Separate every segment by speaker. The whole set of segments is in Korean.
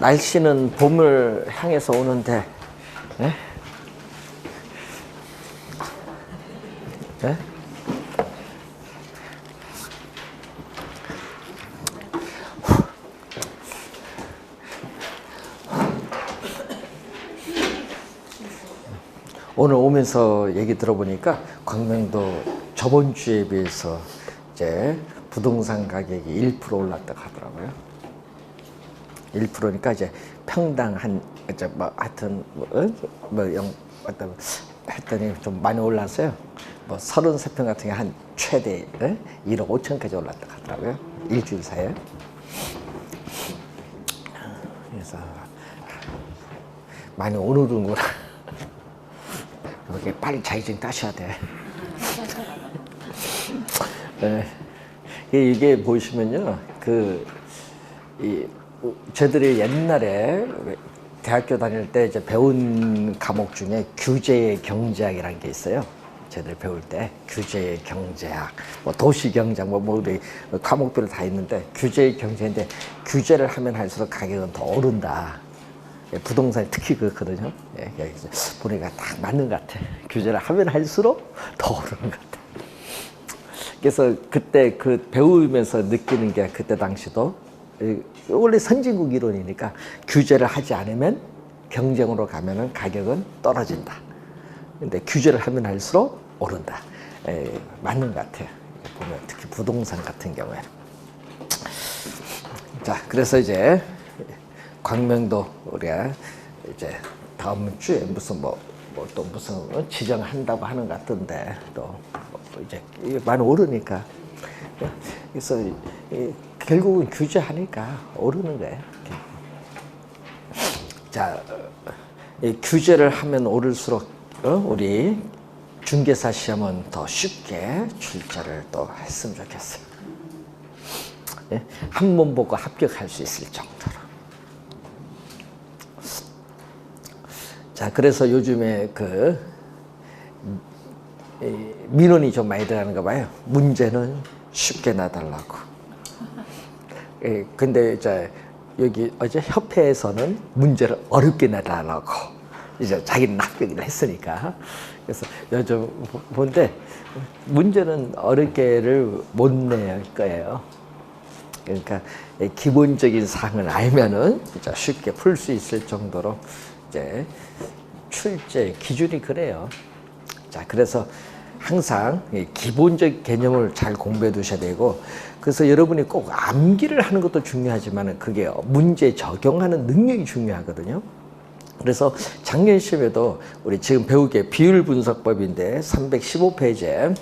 Speaker 1: 날씨는 봄을 향해서 오는데, 예? 예? 오늘 오면서 얘기 들어보니까 광명도 저번 주에 비해서 이제 부동산 가격이 1% 올랐다고 하더라고요. 1%니까 이제 평당 한 이제 뭐 하여튼 했더니 좀 많이 올랐어요. 뭐 33평 같은 게 한 최대 1억 5천까지 올랐다고 하더라고요. 일주일 사이에. 그래서 많이 오르는구나. 이렇게 빨리 자격증 따셔야 돼. 네. 이게 보시면요, 저들이 옛날에 대학교 다닐 때 이제 배운 과목 중에 규제의 경제학이라는 게 있어요. 저들 배울 때 규제의 경제학, 뭐 도시경제학, 뭐 과목별로 다 있는데 규제의 경제인데 규제를 하면 할수록 가격은 더 오른다. 부동산이 특히 그렇거든요. 보니까 딱 맞는 것 같아. 규제를 하면 할수록 더 오르는 것 같아. 그래서 그때 그 배우면서 느끼는 게 그때 당시도 원래 선진국 이론이니까 규제를 하지 않으면 경쟁으로 가면은 가격은 떨어진다. 근데 규제를 하면 할수록 오른다. 맞는 것 같아요. 보면 특히 부동산 같은 경우에는. 자, 그래서 이제 광명도 우리가 이제 다음 주에 무슨 또 무슨 지정한다고 하는 것 같던데 또 이제 많이 오르니까 그래서 결국은 규제하니까 오르는 거예요. 자, 규제를 하면 오를수록 우리 중개사 시험은 더 쉽게 출제를 또 했으면 좋겠어요. 한 번 보고 합격할 수 있을 정도로. 자, 그래서 요즘에 민원이 좀 많이 들어가는가 봐요. 문제는 쉽게 놔달라고. 근데 이제 여기 어제 협회에서는 문제를 어렵게 내달라고 이제 자기는 합격을 했으니까. 그래서 요즘 본데 문제는 어렵게를 못 낼 거예요. 그러니까 기본적인 사항을 알면은 진짜 쉽게 풀 수 있을 정도로 이제 출제 기준이 그래요. 자, 그래서 항상 기본적 개념을 잘 공부해 두셔야 되고, 그래서 여러분이 꼭 암기를 하는 것도 중요하지만 그게 문제 적용하는 능력이 중요하거든요. 그래서 작년 시험에도 우리 지금 배우게 비율분석법인데 315페이지에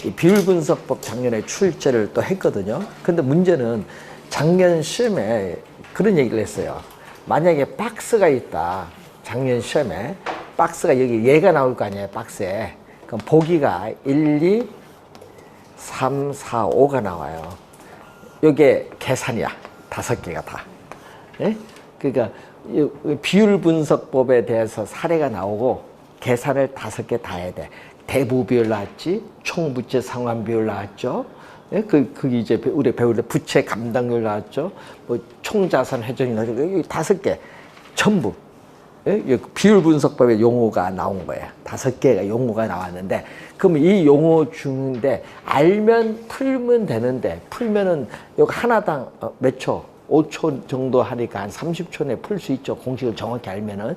Speaker 1: 이 비율분석법 작년에 출제를 또 했거든요. 근데 문제는 작년 시험에 그런 얘기를 했어요. 만약에 박스가 있다. 작년 시험에 박스가 여기 얘가 나올 거 아니에요, 박스에. 그럼 보기가 1, 2, 3, 4, 5가 나와요. 요게 계산이야. 5개가 다. 예? 그러니까 비율 분석법에 대해서 사례가 나오고 계산을 5개 다 해야 돼. 대부 비율 나왔지, 총부채 상환 비율 나왔죠. 예? 그게 이제 우리 배울 때 부채 감당률 나왔죠. 뭐 총자산 회전이 나왔죠. 여기 5개 전부. 예? 비율 분석법의 용어가 나온 거예요. 5개가 용어가 나왔는데, 그럼 이 용어 중인데 알면 풀면 되는데, 풀면은 여기 하나당 몇 초? 5초 정도 하니까 한 30초 내에 풀 수 있죠. 공식을 정확히 알면은.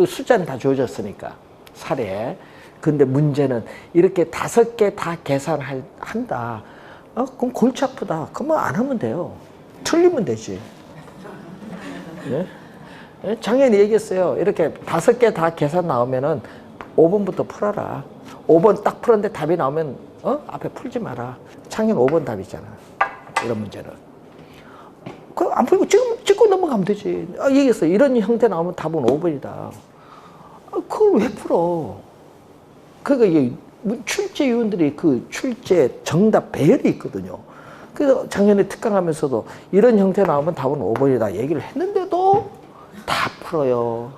Speaker 1: 숫자는 다 주어졌으니까, 사례. 근데 문제는 이렇게 5개 다 계산한다. 그럼 골치 아프다. 그러면 안 하면 돼요. 틀리면 되지. 예? 작년에 얘기했어요. 이렇게 5개 다 계산 나오면은 5번부터 풀어라. 5번 딱 풀었는데 답이 나오면 앞에 풀지 마라. 작년 5번 답이잖아. 이런 문제는. 안 풀고 찍고 넘어가면 되지. 얘기했어요. 이런 형태 나오면 답은 5번이다. 그걸 왜 풀어? 그러니까 이게 출제위원들이 그 출제 정답 배열이 있거든요. 그래서 작년에 특강하면서도 이런 형태 나오면 답은 5번이다 얘기를 했는데도 다 풀어요.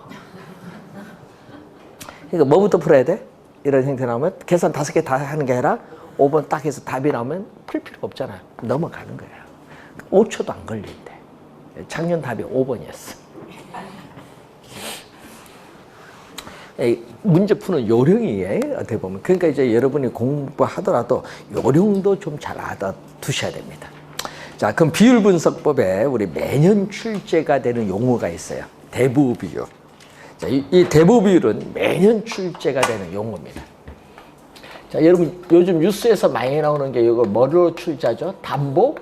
Speaker 1: 그러니까 뭐부터 풀어야 돼? 이런 형태 나오면 계산 5개 다 하는 게 아니라 5번 딱 해서 답이 나오면 풀 필요가 없잖아요. 넘어가는 거예요. 5초도 안 걸린대. 작년 답이 5번이었어. 문제 푸는 요령이에요. 어떻게 보면. 그러니까 이제 여러분이 공부하더라도 요령도 좀 잘 알아두셔야 됩니다. 자, 그럼 비율 분석법에 우리 매년 출제가 되는 용어가 있어요. 대부 비율. 자, 이 대부 비율은 매년 출제가 되는 용어입니다. 자, 여러분 요즘 뉴스에서 많이 나오는 게 이거 뭐로 출제하죠? 담보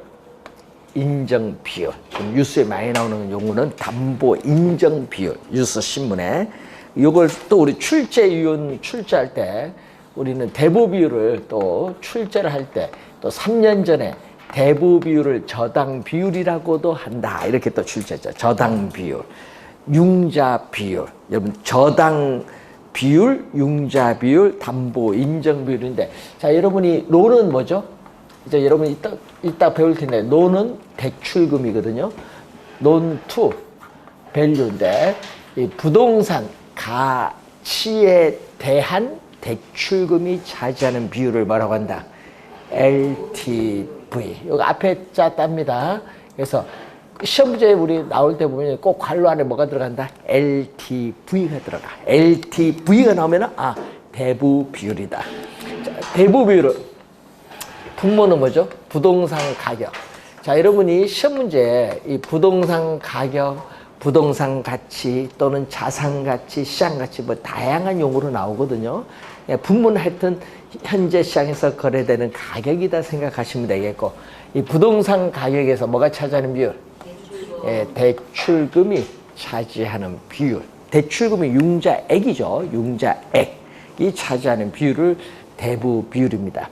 Speaker 1: 인정 비율. 지금 뉴스에 많이 나오는 용어는 담보 인정 비율. 뉴스 신문에. 이걸 또 우리 출제위원 출제할 때 우리는 대부 비율을 또 출제를 할 때 또 3년 전에 대부 비율을 저당 비율이라고도 한다. 이렇게 또 출제했죠. 저당 비율, 융자 비율. 여러분 저당 비율, 융자 비율, 담보 인정 비율인데, 자, 여러분이 로는 뭐죠? 이제 여러분이 이따 배울 텐데, 로는 대출금이거든요. 논 투 밸류인데, 이 부동산 가치에 대한 대출금이 차지하는 비율을 뭐라고 한다? LTV. 이거 앞에 자 땁니다. 그래서 시험 문제 우리 나올 때 보면 꼭 괄호 안에 뭐가 들어간다? LTV가 들어가. LTV가 나오면 대부 비율이다. 자, 대부 비율은 분모는 뭐죠? 부동산 가격. 자, 여러분이 시험 문제에 이 부동산 가격, 부동산 가치 또는 자산 가치, 시장 가치 뭐 다양한 용어로 나오거든요. 분모는 하여튼 현재 시장에서 거래되는 가격이다 생각하시면 되겠고, 이 부동산 가격에서 뭐가 차지하는 비율? 대출금이 차지하는 비율. 대출금이 융자액이죠. 융자액이 차지하는 비율을 대부 비율입니다.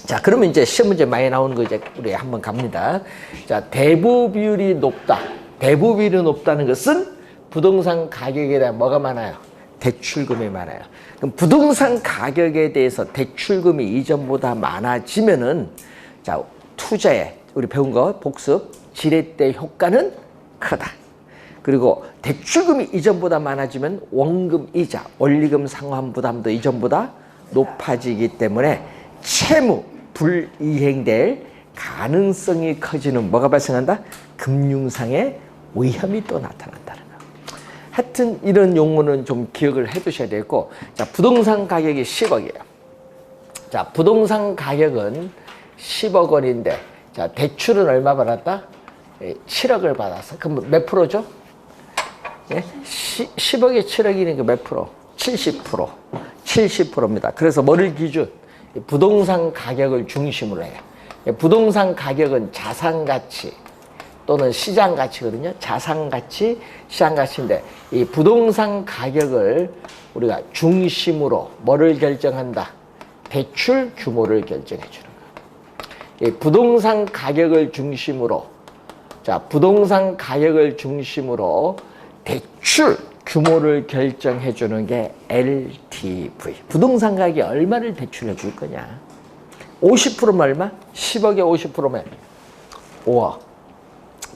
Speaker 1: 자, 그러면 이제 시험 문제 많이 나오는 거 이제 우리 한번 갑니다. 자, 대부 비율이 높다. 대부 비율이 높다는 것은 부동산 가격에 대한 뭐가 많아요? 대출금이 많아요. 그럼 부동산 가격에 대해서 대출금이 이전보다 많아지면은, 자, 투자에 우리 배운 거 복습, 지렛대 효과는 크다. 그리고 대출금이 이전보다 많아지면 원금 이자, 원리금 상환 부담도 이전보다 높아지기 때문에 채무 불이행될 가능성이 커지는 뭐가 발생한다? 금융상의 위험이 또 나타난다는 거. 하여튼 이런 용어는 좀 기억을 해 두셔야 되고, 자, 부동산 가격이 10억이에요. 자, 부동산 가격은 10억 원인데, 자, 대출은 얼마 받았다? 7억을 받았어. 그럼 몇 프로죠? 10억에 7억이니까 몇 프로? 70%. 70%입니다. 그래서 뭐를 기준? 부동산 가격을 중심으로 해요. 부동산 가격은 자산 가치 또는 시장 가치거든요. 자산 가치, 시장 가치인데, 이 부동산 가격을 우리가 중심으로 뭐를 결정한다? 대출 규모를 결정해 주는 거예요. 이 부동산 가격을 중심으로, 자, 부동산 가격을 중심으로 대출 규모를 결정해 주는 게 LTV. 부동산 가격이 얼마를 대출해 줄 거냐? 50%면 얼마? 10억에 50%면 5억.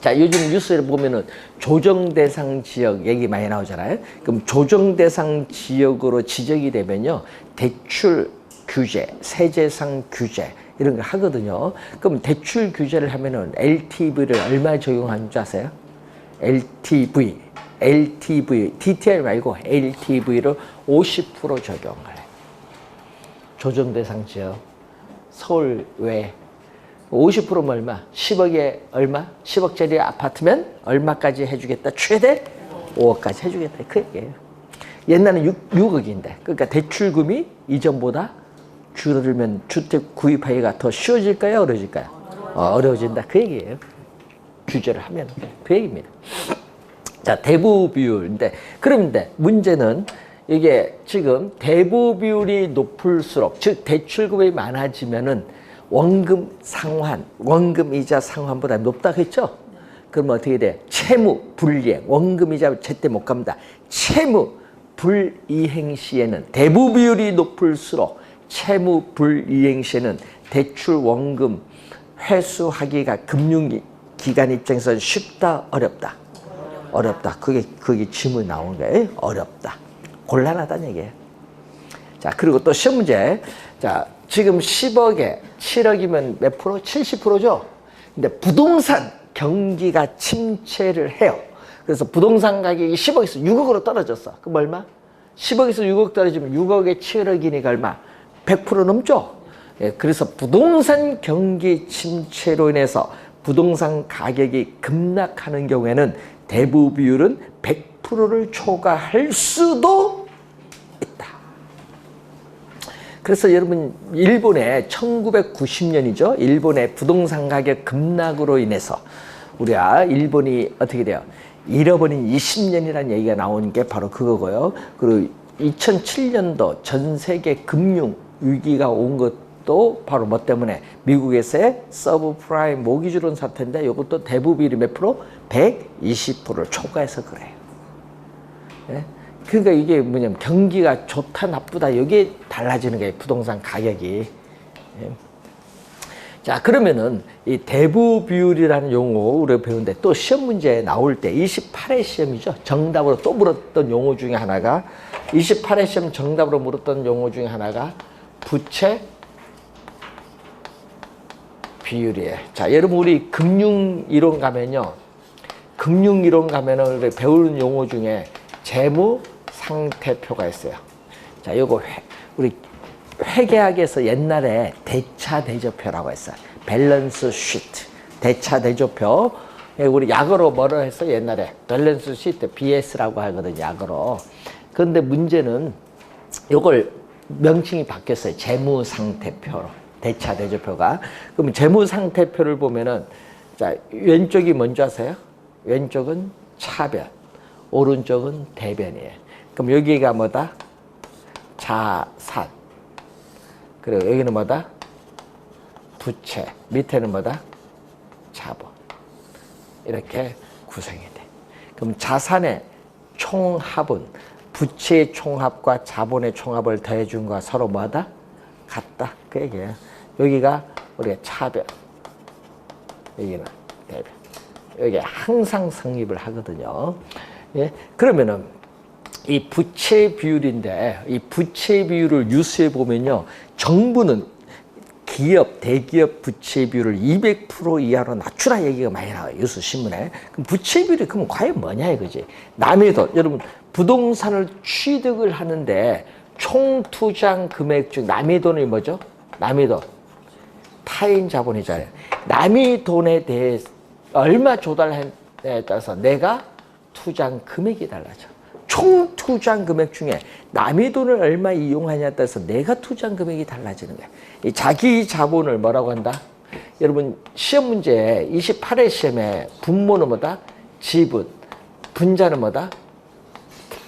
Speaker 1: 자, 요즘 뉴스에 보면은 조정 대상 지역 얘기 많이 나오잖아요. 그럼 조정 대상 지역으로 지정이 되면요, 대출 규제, 세제상 규제 이런 걸 하거든요. 그럼 대출 규제를 하면은 LTV를 얼마 적용하는 줄 아세요? LTV, DTI 말고 LTV를 50% 적용을 해요. 조정 대상 지역, 서울 외 50%면 얼마? 10억에 얼마? 10억짜리 아파트면 얼마까지 해주겠다? 최대 5억까지 해주겠다. 그 얘기예요. 옛날에는 6억인데, 그러니까 대출금이 이전보다 줄어들면 주택 구입하기가 더 쉬워질까요? 어려워질까요? 어려워진다. 그 얘기예요. 규제를 하면. 그 얘기입니다. 자, 대부 비율인데, 그런데 문제는 이게 지금 대부 비율이 높을수록, 즉 대출금이 많아지면은 원금 상환, 원금 이자 상환보다 높다고 했죠? 그러면 어떻게 돼? 채무 불이행, 원금 이자 제때 못 갚는다. 채무 불이행 시에는, 대부 비율이 높을수록 채무 불이행 시에는 대출 원금 회수하기가 금융기관 입장에서 쉽다, 어렵다? 어렵다. 그게 질문 나온 거예요. 어렵다. 곤란하다는 얘기예요. 자, 그리고 또 시험 문제. 자, 지금 10억에 7억이면 몇 프로? 70%죠? 근데 부동산 경기가 침체를 해요. 그래서 부동산 가격이 10억에서 6억으로 떨어졌어. 그럼 얼마? 10억에서 6억 떨어지면 6억에 7억이니까 얼마? 100% 넘죠? 예, 그래서 부동산 경기 침체로 인해서 부동산 가격이 급락하는 경우에는 대부 비율은 100%를 초과할 수도 있다. 그래서 여러분 일본의 1990년이죠. 일본의 부동산 가격 급락으로 인해서 우리가 일본이 어떻게 돼요? 잃어버린 20년이라는 얘기가 나오는 게 바로 그거고요. 그리고 2007년도 전 세계 금융 위기가 온 것도 바로 뭐 때문에 미국에서의 서브프라임 모기지론 사태인데 이것도 대부 비율이 몇 프로? 120%를 초과해서 그래요. 네? 그러니까 이게 뭐냐면 경기가 좋다 나쁘다 여기에 달라지는 거예요. 부동산 가격이. 네. 자, 그러면은 이 대부 비율이라는 용어 우리가 배우는데 또 시험 문제에 나올 때 28회 시험이죠. 정답으로 또 물었던 용어 중에 하나가 28회 시험 정답으로 물었던 용어 중에 하나가 부채 비율이에요. 자, 여러분 우리 금융이론 가면요. 금융이론 가면은 우리 배우는 용어 중에 재무 상태표가 있어요. 자, 요거 우리 회계학에서 옛날에 대차대조표라고 했어요. 밸런스 시트, 대차대조표. 우리 약어로 뭐라 했어? 옛날에 밸런스 시트, BS라고 하거든요. 약어로. 그런데 문제는 요걸 명칭이 바뀌었어요. 재무상태표로. 대차대조표가. 그럼 재무상태표를 보면은 자, 왼쪽이 뭔지 아세요? 왼쪽은 차변, 오른쪽은 대변이에요. 그럼 여기가 뭐다? 자산. 그리고 여기는 뭐다? 부채. 밑에는 뭐다? 자본. 이렇게 구성이 돼. 그럼 자산의 총합은 부채의 총합과 자본의 총합을 더해준 거와 서로 뭐다? 같다. 그 얘기예요. 여기가 우리가 차변. 여기는 대변. 여기 항상 성립을 하거든요. 예? 그러면은 이 부채 비율인데 이 부채 비율을 뉴스에 보면요. 정부는 기업, 대기업 부채 비율을 200% 이하로 낮추라 얘기가 많이 나와요. 뉴스 신문에. 그럼 부채 비율이 그럼 과연 뭐냐 이거지. 남의 돈, 여러분 부동산을 취득을 하는데 총 투자한 금액 중 남의 돈이 뭐죠? 남의 돈. 타인 자본이잖아요. 남의 돈에 대해 얼마 조달했냐에 따라서 내가 투자한 금액이 달라져. 총 투자한 금액 중에 남의 돈을 얼마 이용하냐에 따라서 내가 투자한 금액이 달라지는 거야. 이 자기 자본을 뭐라고 한다? 여러분 시험 문제 28회 시험에 분모는 뭐다? 지분. 분자는 뭐다?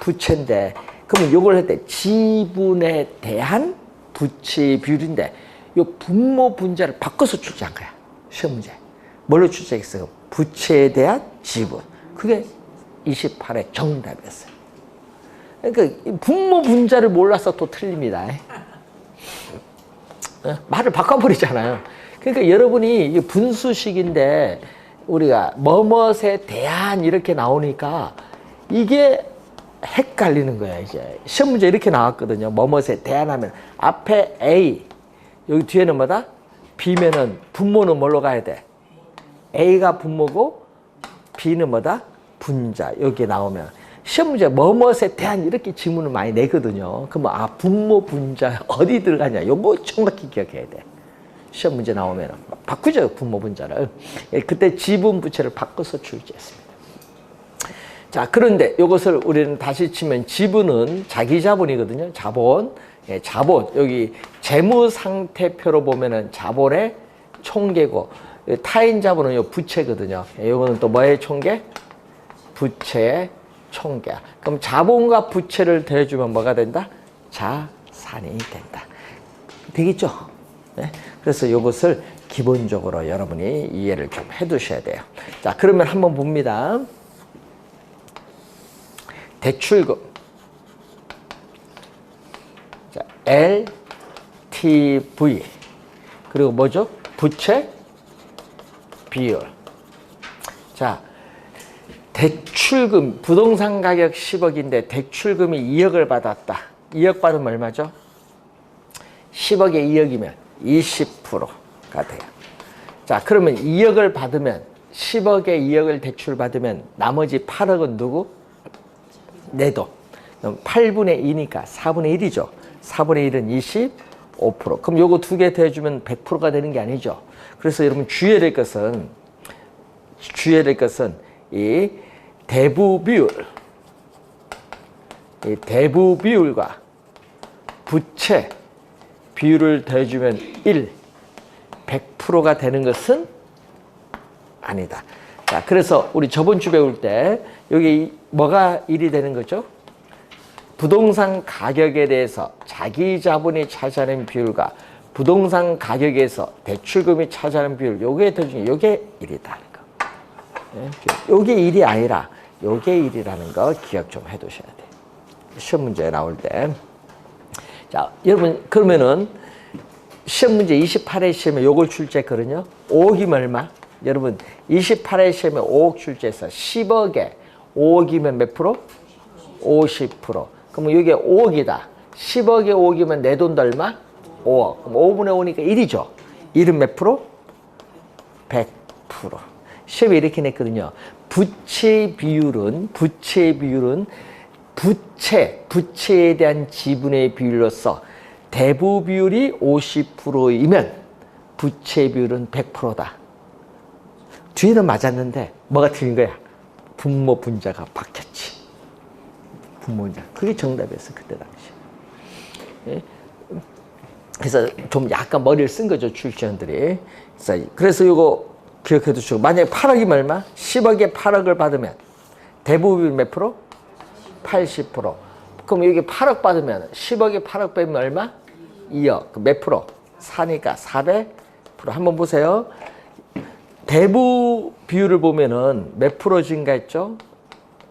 Speaker 1: 부채인데 그러면 요걸 할 때 지분에 대한 부채 비율인데 요 분모 분자를 바꿔서 출제한 거야. 시험 문제. 뭘로 출제했어요? 부채에 대한 지분. 그게 28회 정답이었어요. 그러니까 분모 분자를 몰라서 또 틀립니다. 말을 바꿔버리잖아요. 그러니까 여러분이 분수식인데 우리가 뭐뭇에 대한 이렇게 나오니까 이게 헷갈리는 거야. 이제 시험 문제 이렇게 나왔거든요. 뭐뭇에 대한 하면 앞에 A 여기 뒤에는 뭐다? B면은 분모는 뭘로 가야 돼? A가 분모고 B는 뭐다? 분자. 여기 나오면 시험 문제 뭐뭇에 대한 이렇게 질문을 많이 내거든요. 그러면 아 분모 분자 어디 들어가냐? 요거 정확히 기억해야 돼. 시험 문제 나오면 바꾸죠. 분모 분자를. 그때 지분 부채를 바꿔서 출제했습니다. 자, 그런데 이것을 우리는 다시 치면 지분은 자기 자본이거든요. 자본. 예, 자본. 여기 재무상태표로 보면은 자본의 총계고 타인 자본은 요 부채거든요. 요거는 또 뭐의 총계? 부채의 총계. 그럼 자본과 부채를 더해주면 뭐가 된다? 자산이 된다. 되겠죠? 네? 그래서 이것을 기본적으로 여러분이 이해를 좀 해두셔야 돼요. 자, 그러면 한번 봅니다. 대출금. 자, LTV. 그리고 뭐죠? 부채 비율. 자, 대출금, 부동산 가격 10억인데 대출금이 2억을 받았다. 2억 받으면 얼마죠? 10억에 2억이면 20%가 돼요. 자, 그러면 2억을 받으면 10억에 2억을 대출받으면 나머지 8억은 누구? 내 돈. 그럼 8분의 2니까 4분의 1이죠. 4분의 1은 25%. 그럼 요거 두 개 더해주면 100%가 되는 게 아니죠. 그래서 여러분 주의해야 될 것은 이 대부 비율과 부채 비율을 더해주면 100%가 되는 것은 아니다. 자, 그래서 우리 저번 주 배울 때 여기 뭐가 1이 되는 거죠? 부동산 가격에 대해서 자기 자본이 차지하는 비율과 부동산 가격에서 대출금이 차지하는 비율, 요게 더중에 요게 1이다. 요게 1이 아니라 요게 1이라는 거 기억 좀 해두셔야 돼요. 시험 문제 나올 때. 자, 여러분 그러면은 시험 문제 28회 시험에 요걸 출제했거든요. 5억이면 얼마? 여러분 28회 시험에 5억 출제해서 10억에 5억이면 몇 프로? 50%. 그럼 이게 5억이다. 10억에 5억이면 내 돈도 얼마? 5억. 그럼 5분의 5니까 1이죠. 1은 몇 프로? 100%. 시험에 이렇게 냈거든요. 부채 비율은 부채에 대한 지분의 비율로서 대부 비율이 50%이면 부채 비율은 100%다. 뒤에는 맞았는데 뭐가 틀린 거야? 분모 분자가 바뀌었지. 분모 분자. 그게 정답이었어 그때 당시. 예? 그래서 좀 약간 머리를 쓴 거죠 출제원들이. 그래서 이거 기억해 두시고 만약에 8억이면 얼마? 10억에 8억을 받으면 대부 비율 몇 프로? 80%. 그럼 여기 8억 받으면 10억에 8억 빼면 얼마? 2억. 몇 프로? 4니까 400%. 한번 보세요. 대부 비율을 보면은 몇 프로 증가했죠?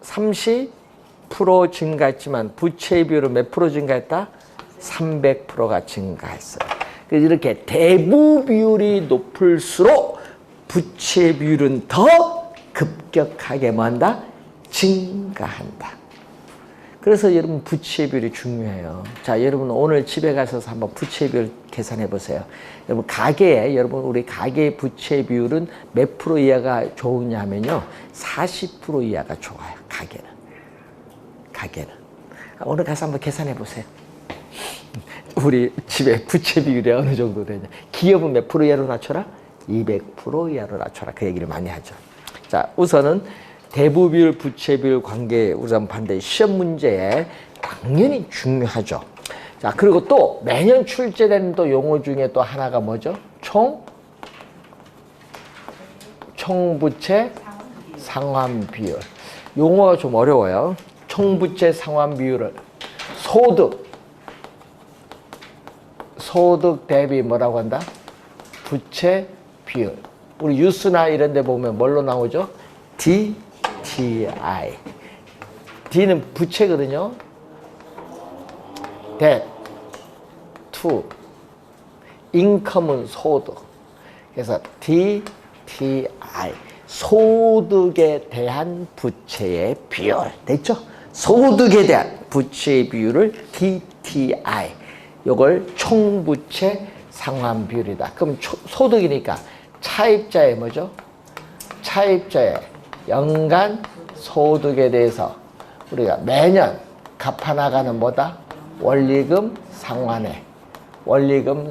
Speaker 1: 30% 증가했지만 부채 비율은 몇 프로 증가했다? 300%가 증가했어요. 그래서 이렇게 대부 비율이 높을수록 부채 비율은 더 급격하게 뭐한다? 증가한다. 그래서 여러분 부채 비율이 중요해요. 자, 여러분 오늘 집에 가셔서 한번 부채 비율 계산해 보세요. 여러분 우리 가게 부채 비율은 몇 프로 이하가 좋으냐 하면요. 40% 이하가 좋아요. 가게는. 오늘 가서 한번 계산해 보세요. 우리 집에 부채 비율이 어느 정도 되냐. 기업은 몇 프로 이하로 낮춰라? 200% 이하로 낮춰라. 그 얘기를 많이 하죠. 자, 우선은 대부 비율, 부채 비율 관계 우선 반대 시험 문제에 당연히 중요하죠. 자, 그리고 또 매년 출제되는 또 용어 중에 또 하나가 뭐죠? 총부채 상환 비율. 용어가 좀 어려워요. 총부채 상환 비율을 소득 대비 뭐라고 한다? 부채 비율. 우리 뉴스나 이런 데 보면 뭘로 나오죠? DTI. D는 부채거든요. debt, to. income은 소득. 그래서 DTI. 소득에 대한 부채의 비율. 됐죠? 소득에 대한 부채의 비율을 DTI. 이걸 총부채 상환 비율이다. 그럼 소득이니까 차입자의 뭐죠? 차입자의 연간 소득에 대해서 우리가 매년 갚아나가는 뭐다? 원리금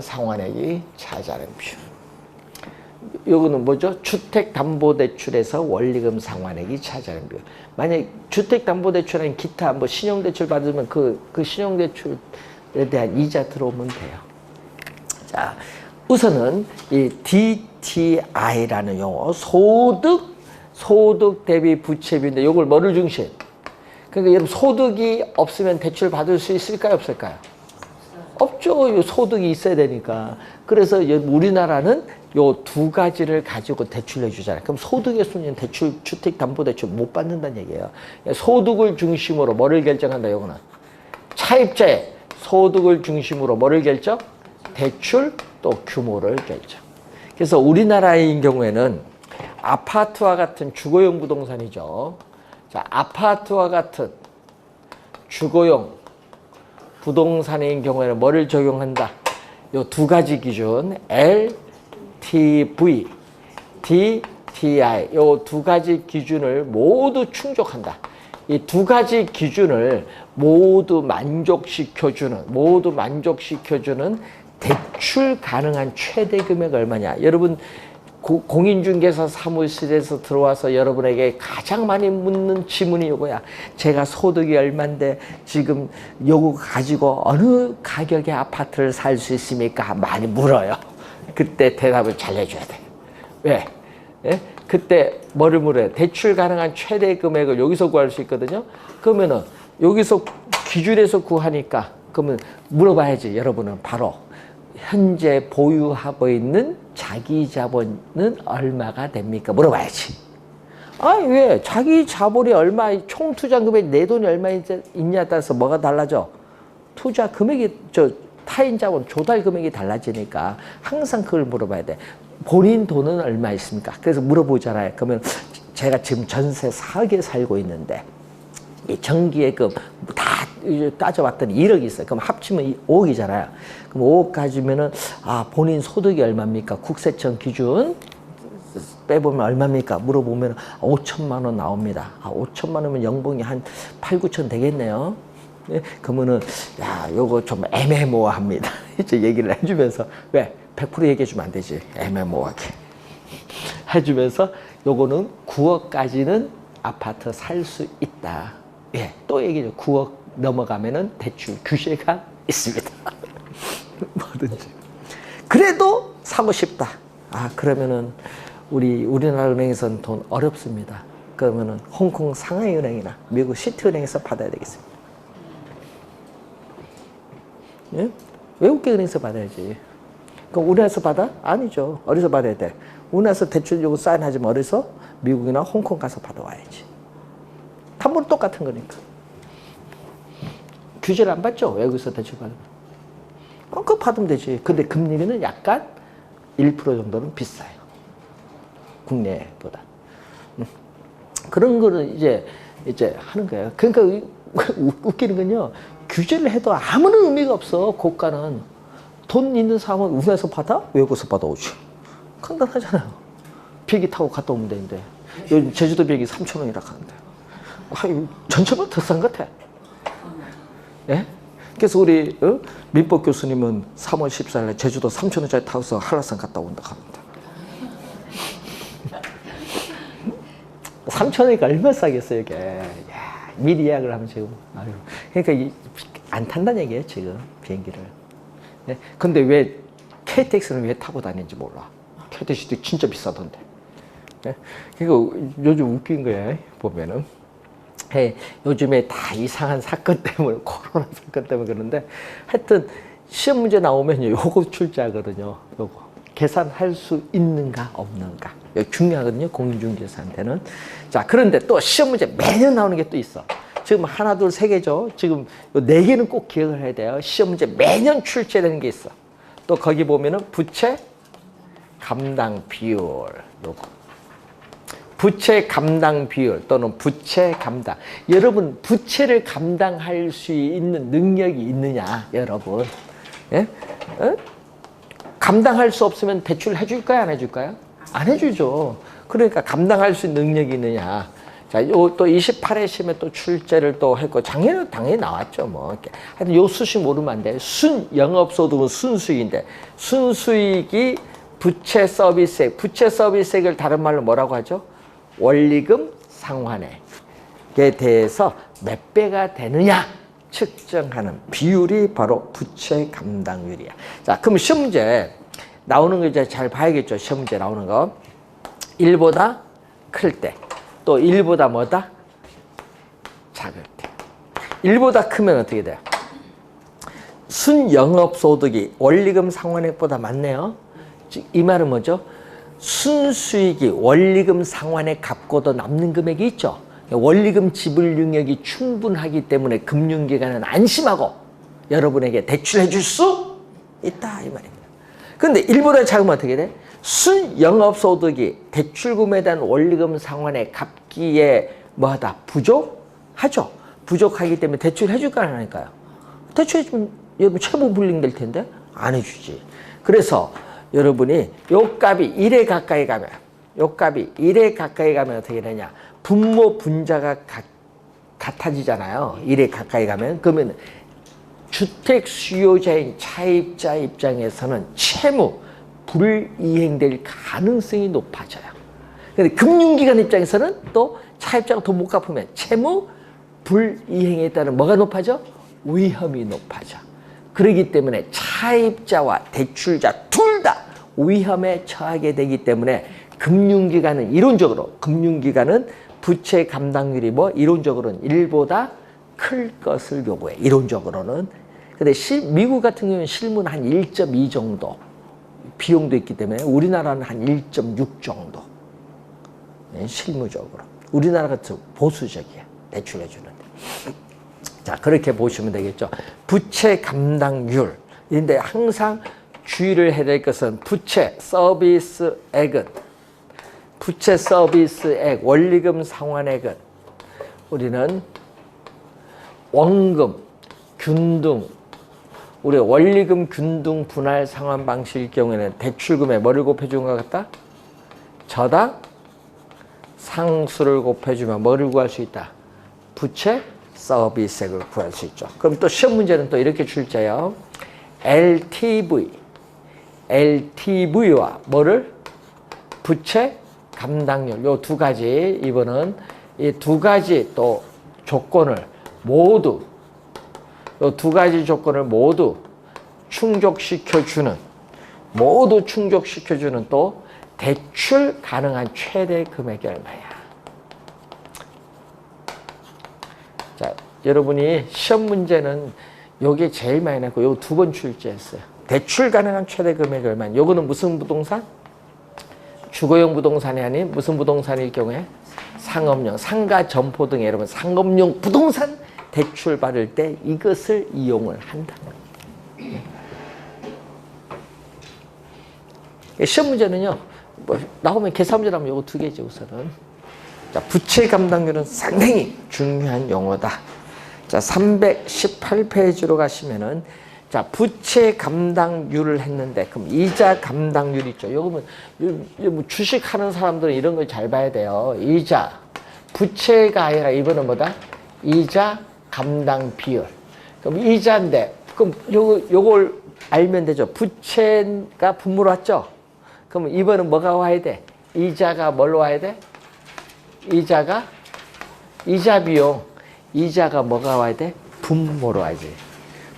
Speaker 1: 상환액이 차지하는 비율. 요거는 뭐죠? 주택담보대출에서 원리금 상환액이 차지하는 비율. 만약에 주택담보대출은 기타 뭐 신용대출 받으면 그 신용대출에 대한 이자 들어오면 돼요. 자, 우선은 이 DTI라는 용어, 소득 대비 부채비인데 요걸 뭐를 중심? 그러니까 여러분 소득이 없으면 대출 받을 수 있을까요? 없을까요? 없죠. 소득이 있어야 되니까. 그래서 우리나라는 요 두 가지를 가지고 대출해 주잖아요. 그럼 소득의 순위는 주택담보대출 못 받는다는 얘기예요. 소득을 중심으로 뭐를 결정한다, 요거는? 차입자의 소득을 중심으로 뭐를 결정? 대출 또 규모를 결정. 그래서 우리나라의 경우에는 아파트와 같은 주거용 부동산이죠. 자, 아파트와 같은 주거용 부동산인 경우에는 뭐를 적용한다? 요 두 가지 기준 LTV, DI 요 두 가지 기준을 모두 충족한다. 이 두 가지 기준을 모두 만족시켜주는 대출 가능한 최대 금액 얼마냐. 여러분 공인중개사 사무실에서 들어와서 여러분에게 가장 많이 묻는 질문이 이거야. 제가 소득이 얼만데 지금 요거 가지고 어느 가격의 아파트를 살 수 있습니까? 많이 물어요. 그때 대답을 잘 해줘야 돼. 왜? 예? 그때 뭐를 물어요? 대출 가능한 최대 금액을 여기서 구할 수 있거든요. 그러면은 여기서 기준에서 구하니까 그러면 물어봐야지. 여러분은 바로 현재 보유하고 있는 자기 자본은 얼마가 됩니까? 물어봐야지. 아니 왜? 자기 자본이 얼마, 총 투자 금액 내 돈이 얼마 있냐에 따라서 뭐가 달라져? 투자 금액이 타인 자본 조달 금액이 달라지니까 항상 그걸 물어봐야 돼. 본인 돈은 얼마 있습니까? 그래서 물어보잖아요. 그러면 제가 지금 전세 4억에 살고 있는데 이 전기예금 다 따져봤더니 1억이 있어요. 그럼 합치면 5억이잖아요. 그럼 5억 가지면은 본인 소득이 얼마입니까? 국세청 기준 빼보면 얼마입니까? 물어보면 5천만 원 나옵니다. 5천만 원이면 연봉이 한 8, 9천 되겠네요. 네? 그러면은 요거 좀 애매모호합니다. 이제 얘기를 해주면서 왜? 100% 얘기해주면 안 되지. 애매모호하게 해주면서 요거는 9억까지는 아파트 살 수 있다. 예, 또 얘기죠. 9억 넘어가면은 대출 규제가 있습니다. 뭐든지. 그래도 사고 싶다. 그러면은 우리나라 은행에서는 돈 어렵습니다. 그러면은 홍콩 상하이 은행이나 미국 시티은행에서 받아야 되겠습니다. 예? 외국계 은행에서 받아야지. 그럼 우리나라에서 받아? 아니죠. 어디서 받아야 돼? 우리나라에서 대출 요구 사인하지만 어디서? 미국이나 홍콩 가서 받아와야지. 탐보는 똑같은 거니까. 규제를 안 받죠? 외국에서 대출 받으면. 그거 받으면 되지. 근데 금리는 약간 1% 정도는 비싸요. 국내보다. 그런 거를 이제 하는 거예요. 그러니까 웃기는 건요. 규제를 해도 아무런 의미가 없어. 고가는. 돈 있는 사람은 우리나라에서 받아? 외국에서 받아오지. 간단하잖아요. 비행기 타고 갔다 오면 되는데. 요즘 제주도 비행기 3,000원이라 하는데. 전체보다 더 싼 것 같아. 예? 그래서 우리 민법 교수님은 3월 14일에 제주도 3,000원짜리 타고서 한라산 갔다 온다 합니다. 3,000원이니까 얼마나 싸겠어요, 이게. 야, 미리 예약을 하면 지금. 그러니까 안 탄다는 얘기예요, 지금 비행기를. 네? 근데 왜 KTX는 왜 타고 다니는지 몰라. KTX도 진짜 비싸던데. 네? 그러니까 요즘 웃긴 거예요, 보면은. 요즘에 다 이상한 사건 때문에, 코로나 사건 때문에 그러는데, 하여튼, 시험 문제 나오면요, 요거 출제하거든요. 요거. 계산할 수 있는가, 없는가. 이거 중요하거든요, 공인중개사한테는. 자, 그런데 또 시험 문제 매년 나오는 게 또 있어. 지금 하나, 둘, 세 개죠. 지금 요 네 개는 꼭 기억을 해야 돼요. 시험 문제 매년 출제되는 게 있어. 또 거기 보면은 부채 감당 비율. 요거. 부채 감당 비율 또는 부채 감당. 여러분, 부채를 감당할 수 있는 능력이 있느냐, 여러분? 예? 감당할 수 없으면 대출 해줄까요, 안 해줄까요? 안 해주죠. 그러니까 감당할 수 있는 능력이 있느냐. 자, 요 또 28회 시험에 또 출제를 또 했고, 작년에 당연히 나왔죠, 뭐. 이렇게. 하여튼 요 수식 모르면 안 돼. 영업소득은 순수익인데, 순수익이 부채 서비스액, 부채 서비스액을 다른 말로 뭐라고 하죠? 원리금 상환액에 대해서 몇 배가 되느냐 측정하는 비율이 바로 부채 감당률이야. 자, 그럼 시험 문제 나오는 거 이제 잘 봐야겠죠. 시험 문제 나오는 거. 1보다 클 때, 또 1보다 뭐다? 작을 때. 1보다 크면 어떻게 돼요? 순영업소득이 원리금 상환액보다 많네요. 이 말은 뭐죠? 순수익이 원리금 상환액 갚고도 남는 금액이 있죠. 원리금 지불 능력이 충분하기 때문에 금융기관은 안심하고 여러분에게 대출해 줄 수 있다, 이 말입니다. 그런데 1보다 작으면 어떻게 돼? 순영업소득이 대출금에 대한 원리금 상환액 갚기에 뭐하다? 부족하죠. 부족하기 때문에 대출해 줄까 안 하니까요. 대출해 주면 여러분 최고 불링 될 텐데 안 해주지. 그래서 여러분이 요 값이 1에 가까이 가면 요 값이 1에 가까이 가면 어떻게 되냐? 분모 분자가 같아지잖아요. 1에 가까이 가면. 그러면 주택 수요자인 차입자 입장에서는 채무 불이행될 가능성이 높아져요. 근데 금융기관 입장에서는 또 차입자가 돈 못 갚으면 채무 불이행에 따른 뭐가 높아져? 위험이 높아져. 그렇기 때문에 차입자와 대출자 둘 다 위험에 처하게 되기 때문에 금융기관은 이론적으로 부채 감당률이 뭐 이론적으로는 1보다 클 것을 요구해. 이론적으로는. 근데 미국 같은 경우는 실무는 한 1.2 정도 비용도 있기 때문에 우리나라는 한 1.6 정도. 실무적으로. 우리나라가 좀 보수적이야. 대출해 주는데. 자, 그렇게 보시면 되겠죠. 부채 감당률. 근데 항상 주의를 해야 될 것은 부채 서비스액은 원리금 상환액은 우리는 원금, 균등, 우리 원리금, 균등, 분할 상환 방식일 경우에는 대출금에 뭐를 곱해준 것 같다? 저당 상수를 곱해주면 뭐를 구할 수 있다? 부채 서비스액을 구할 수 있죠. 그럼 또 시험 문제는 또 이렇게 출제해요. LTV와 뭐를? 부채 감당률. 요 두 가지, 이번은 이 두 가지 또 조건을 모두, 요 두 가지 조건을 모두 충족시켜주는 또 대출 가능한 최대 금액이 얼마야? 자, 여러분이 시험 문제는 요게 제일 많이 났고 요 두 번 출제했어요. 대출 가능한 최대 금액이 얼마냐? 요거는 무슨 부동산? 주거용 부동산이 아닌 무슨 부동산일 경우에? 상업용, 상가, 점포 등의 여러분 상업용 부동산 대출 받을 때 이것을 이용을 한다. 시험 문제는요, 뭐 나오면 계산 문제 나오면 요거 두 개죠, 우선은. 자, 부채 감당률은 상당히 중요한 용어다. 자, 318페이지로 가시면은, 자, 부채 감당률을 했는데, 그럼 이자 감당률 있죠. 요거는, 뭐 주식 하는 사람들은 이런 걸 잘 봐야 돼요. 이자. 부채가 아니라 이거는 뭐다? 이자 감당 비율. 그럼 이자인데, 그럼 요걸 알면 되죠. 부채가 분모로 왔죠? 그럼 이번은 뭐가 와야 돼? 이자가 뭘로 와야 돼? 이자 비용. 이자가 뭐가 와야 돼? 분모로 와야지.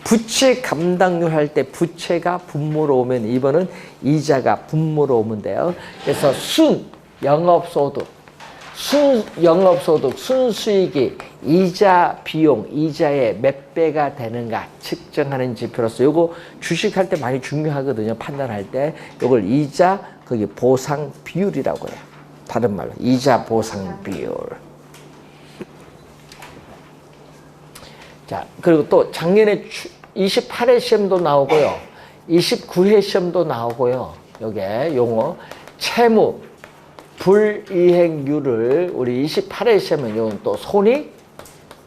Speaker 1: 부채 감당률 할 때 부채가 분모로 오면 이번은 이자가 분모로 오면 돼요. 그래서 순수익이 이자 비용, 이자의 몇 배가 되는가 측정하는 지표로서 요거 주식할 때 많이 중요하거든요. 판단할 때. 요걸 이자, 거기 보상 비율이라고 해요. 다른 말로 이자 보상 비율. 자, 그리고 또 작년에 28회 시험도 나오고요. 29회 시험도 나오고요. 요게 용어 채무 불이행률을 우리 28회 시험은 요건 또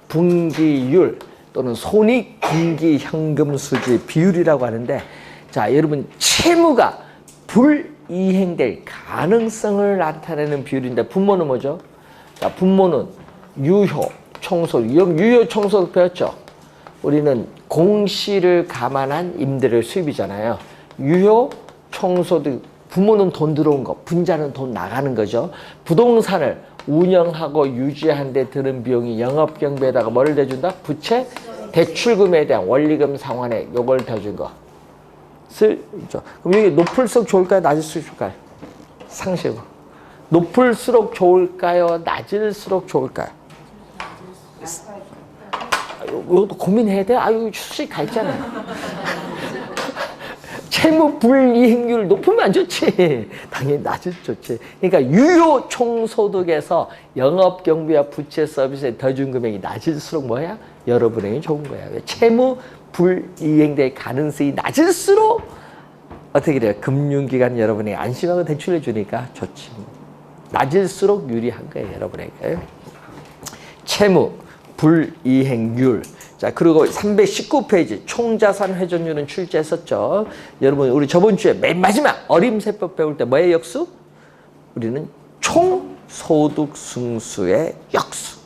Speaker 1: 손익분기율 또는 손익분기현금수지 비율이라고 하는데, 자, 여러분 채무가 불이행될 가능성을 나타내는 비율인데 분모는 뭐죠? 자, 분모는 유효 총소득, 유효 총소득 배웠죠? 우리는 공시를 감안한 임대료 수입이잖아요. 유효 총소득, 부모는 돈 들어온 거, 분자는 돈 나가는 거죠. 부동산을 운영하고 유지하는 데 드는 비용이 영업경비에다가 뭐를 대준다? 부채, 대출금에 대한 원리금 상환액, 요걸 대준 거. 그럼 여기 높을수록 좋을까요? 낮을수록 좋을까요? 상식으로. 높을수록 좋을까요? 낮을수록 좋을까요? 이것도 고민해야 돼? 아유, 수식 가 있잖아요. 채무 불이행률 높으면 안 좋지. 당연히 낮은 좋지. 그러니까 유효 총소득에서 영업경비와 부채 서비스에 더 준 금액이 낮을수록 뭐야? 여러분에게 좋은 거야. 채무 불이행될 가능성이 낮을수록 어떻게 돼요? 금융기관 여러분에게 안심하고 대출해 주니까 좋지. 낮을수록 유리한 거예요, 여러분에게. 채무 불이행률. 자, 그리고 319페이지 총자산 회전율은 출제했었죠. 여러분, 우리 저번 주에 맨 마지막 어림세법 배울 때 뭐의 역수? 우리는 총소득 승수의 역수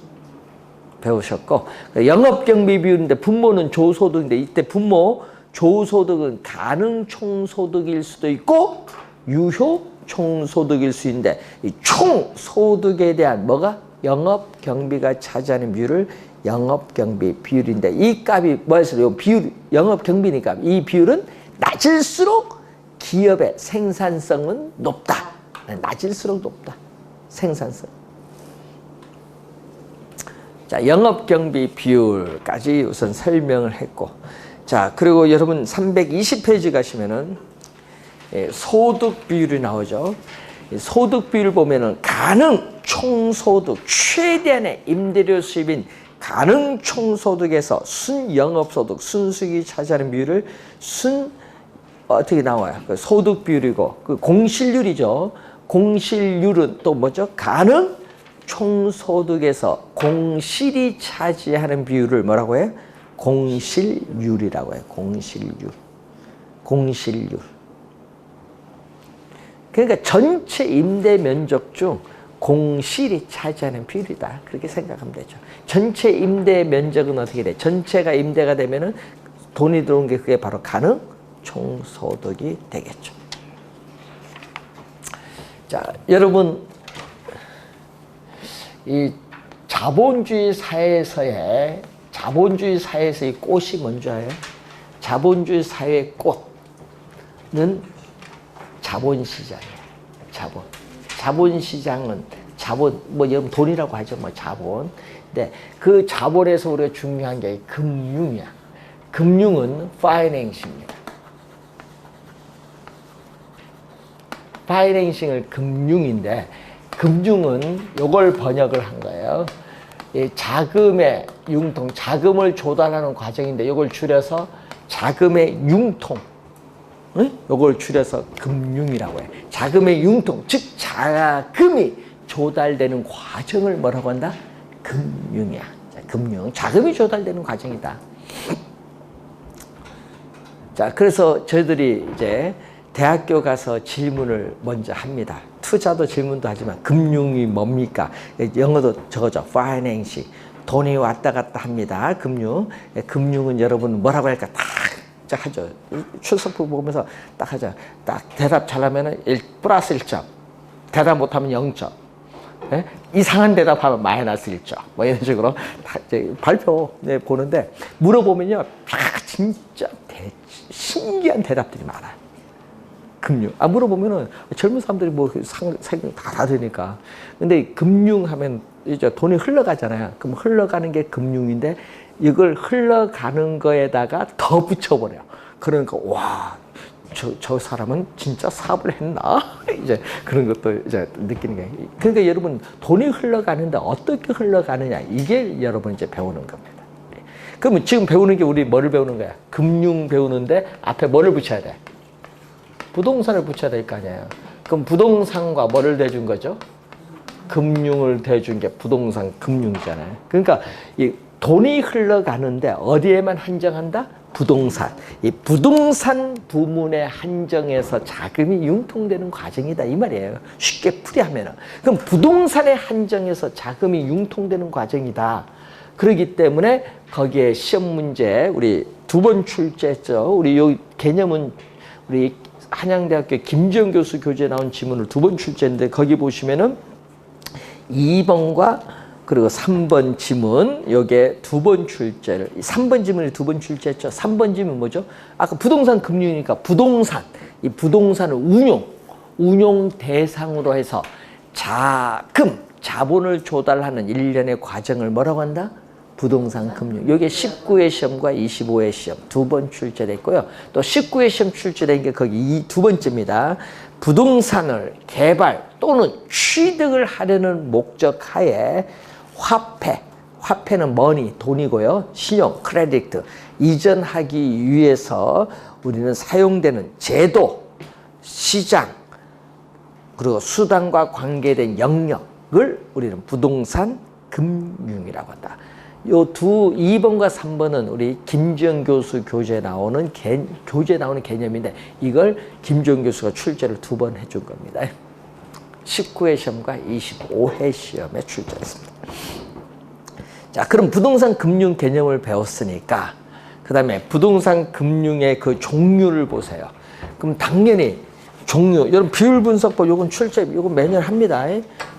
Speaker 1: 배우셨고, 영업경비 비율인데 분모는 조소득인데 이때 분모 조소득은 가능 총소득일 수도 있고 유효 총소득일 수 있는데 이 총소득에 대한 뭐가 영업경비가 차지하는 비율을 영업경비 비율인데 이 값이 뭐였어요? 이 비율 영업경비니까 이 비율은 낮을수록 기업의 생산성은 높다. 낮을수록 높다. 생산성. 자, 영업경비 비율까지 우선 설명을 했고, 자, 그리고 여러분 320페이지 가시면은 소득 비율이 나오죠. 소득 비율 보면은 가능 총소득 최대한의 임대료 수입인 가능 총소득에서 순영업소득 순수익이 차지하는 비율을 어떻게 나와요? 그 소득 비율이고 그 공실률이죠. 공실률은 또 뭐죠? 가능 총소득에서 공실이 차지하는 비율을 뭐라고 해요? 공실률이라고 해요. 공실률. 공실률. 그러니까 전체 임대 면적 중 공실이 차지하는 비율이다. 그렇게 생각하면 되죠. 전체 임대 면적은 어떻게 돼? 전체가 임대가 되면은 돈이 들어온 게 그게 바로 가능 총소득이 되겠죠. 자, 여러분, 이 자본주의 사회에서의 꽃이 뭔지 알아요? 자본주의 사회의 꽃은 자본시장이에요. 자본시장은 뭐 여러분 돈이라고 하죠. 뭐 자본. 근데 그 자본에서 우리가 중요한 게 금융이야. 금융은 파이낸싱입니다. 파이낸싱을 금융인데 금융은 요걸 번역을 한 거예요. 이 자금의 융통, 자금을 조달하는 과정인데 요걸 줄여서 자금의 융통, 요걸 줄여서 금융이라고 해. 자금의 융통, 즉 자금이 조달되는 과정을 뭐라고 한다? 금융이야. 자, 금융, 자금이 조달되는 과정이다. 자, 그래서 저희들이 이제 대학교 가서 질문을 먼저 합니다. 투자도 질문도 하지만 금융이 뭡니까? 영어도 저거죠. 파이낸싱. 돈이 왔다 갔다 합니다. 금융. 금융은 여러분 뭐라고 할까? 딱 하죠. 출석부 보면서 딱 하죠. 딱 대답 잘하면 플러스 1점. 대답 못하면 0점. 예? 이상한 대답하면 마이너스 1점. 뭐 이런 식으로 다 이제 발표 보는데 물어보면요. 다 진짜 신기한 대답들이 많아요. 금융. 물어보면은 젊은 사람들이 뭐 생각 다 되니까. 근데 금융하면 이제 돈이 흘러가잖아요. 그럼 흘러가는 게 금융인데 이걸 흘러가는 거에다가 더 붙여버려. 그러니까 와, 저 사람은 진짜 사업을 했나? 이제 그런 것도 이제 느끼는 게. 그러니까 여러분 돈이 흘러가는데 어떻게 흘러가느냐 이게 여러분 이제 배우는 겁니다. 그러면 지금 배우는 게 우리 뭐를 배우는 거야? 금융 배우는데 앞에 뭐를 붙여야 돼? 부동산을 붙여야 될 거 아니에요. 그럼 부동산과 뭐를 대준 거죠? 금융을 대준 게 부동산 금융이잖아요. 그러니까 이 돈이 흘러가는데 어디에만 한정한다? 부동산. 이 부동산 부문에 한정해서 자금이 융통되는 과정이다 이 말이에요. 쉽게 풀이하면은. 그럼 부동산에 한정해서 자금이 융통되는 과정이다. 그렇기 때문에 거기에 시험 문제 우리 2번 출제했죠. 우리 요 개념은 우리 한양대학교 김지영 교수 교재에 나온 지문을 2번 출제했는데 거기 보시면은 2번과 그리고 3번 지문 요게 2번 출제를 3번 지문이 2번 출제했죠. 3번 지문 뭐죠? 아까 부동산 금융이니까 부동산 이 부동산을 운용 대상으로 해서 자본을 조달하는 일련의 과정을 뭐라고 한다? 부동산 금융. 이게 19회 시험과 25회 시험 2번 출제됐고요. 또 19회 시험 출제된 게 거기 2번째입니다. 부동산을 개발 또는 취득을 하려는 목적 하에 화폐는 머니, 돈이고요. 신용, 크레딧 이전하기 위해서 우리는 사용되는 제도, 시장, 그리고 수단과 관계된 영역을 우리는 부동산 금융이라고 한다. 요 2번과 3번은 우리 김지영 교수 교재에 나오는 개념인데 이걸 김지영 교수가 출제를 2번 해준 겁니다. 19회 시험과 25회 시험에 출제했습니다. 자, 그럼 부동산 금융 개념을 배웠으니까 그 다음에 부동산 금융의 그 종류를 보세요. 그럼 당연히 종류, 여러분 비율 분석법 요건 출제, 요건 매년 합니다.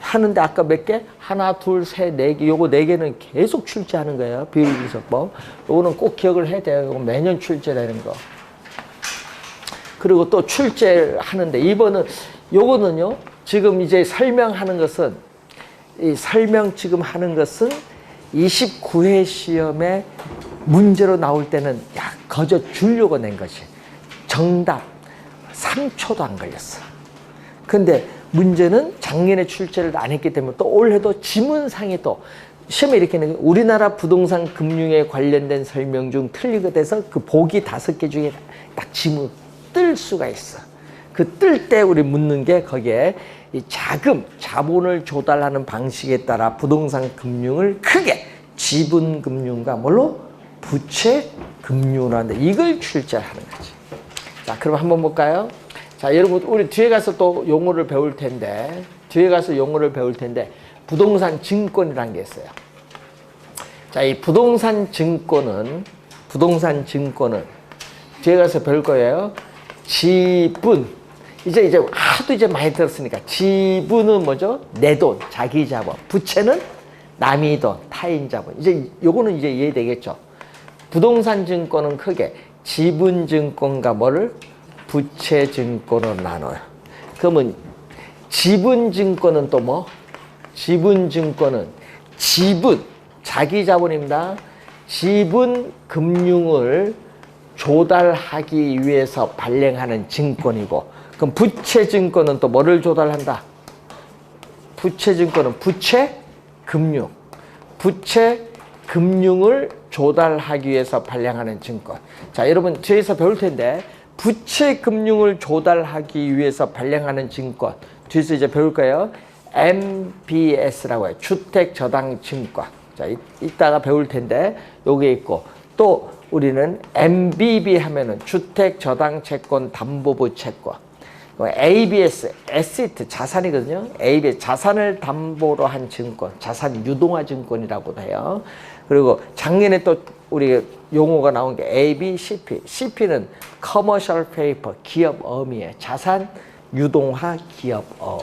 Speaker 1: 하는데 아까 몇 개? 하나, 둘, 셋, 네 개. 요거 네 개는 계속 출제하는 거예요. 비율 분석법. 요거는 꼭 기억을 해야 돼요. 요거 매년 출제되는 거. 그리고 또 출제하는데 이번은 요거는요. 지금 이제 설명하는 것은 이 설명 지금 하는 것은 29회 시험에 문제로 나올 때는 거저 주려고 낸 것이 정답 3초도 안 걸렸어. 근데 문제는 작년에 출제를 안 했기 때문에 또 올해도 지문상이 또 시험에 이렇게 있는 우리나라 부동산 금융에 관련된 설명 중 틀리게 돼서 그 보기 5개 중에 딱 지문 뜰 수가 있어. 그 뜰 때 우리 묻는 게 거기에 이 자금, 자본을 조달하는 방식에 따라 부동산 금융을 크게 지분 금융과 뭘로? 부채 금융으로 하는데 이걸 출제하는 거지. 자, 그럼 한번 볼까요? 자, 여러분 우리 뒤에 가서 또 용어를 배울 텐데 부동산 증권이라는 게 있어요. 자, 이 부동산 증권은 뒤에 가서 배울 거예요. 지분. 이제 하도 많이 들었으니까 지분은 뭐죠? 내 돈, 자기 자본. 부채는 남의 돈, 타인 자본. 이제 요거는 이제 이해되겠죠? 부동산 증권은 크게 지분 증권과 뭐를? 부채 증권으로 나눠요. 그러면 지분 증권은 또 뭐? 지분 증권은 지분, 자기 자본입니다. 지분 금융을 조달하기 위해서 발행하는 증권이고, 그럼 부채 증권은 또 뭐를 조달한다? 부채 증권은 부채 금융. 부채 금융을 조달하기 위해서 발행하는 증권. 자, 여러분 뒤에서 배울 텐데 부채 금융을 조달하기 위해서 발행하는 증권. 뒤에서 이제 배울 거예요. MBS라고 해요. 주택저당증권. 자, 이따가 배울 텐데 요게 있고 또 우리는 MBB 하면은 주택저당채권담보부 채권. ABS, 에시트, 자산이거든요. ABS, 자산을 담보로 한 증권, 자산 유동화 증권이라고도 해요. 그리고 작년에 또 우리 용어가 나온 게 ABCP. CP는 Commercial Paper, 기업어음이에요. 자산 유동화 기업어음.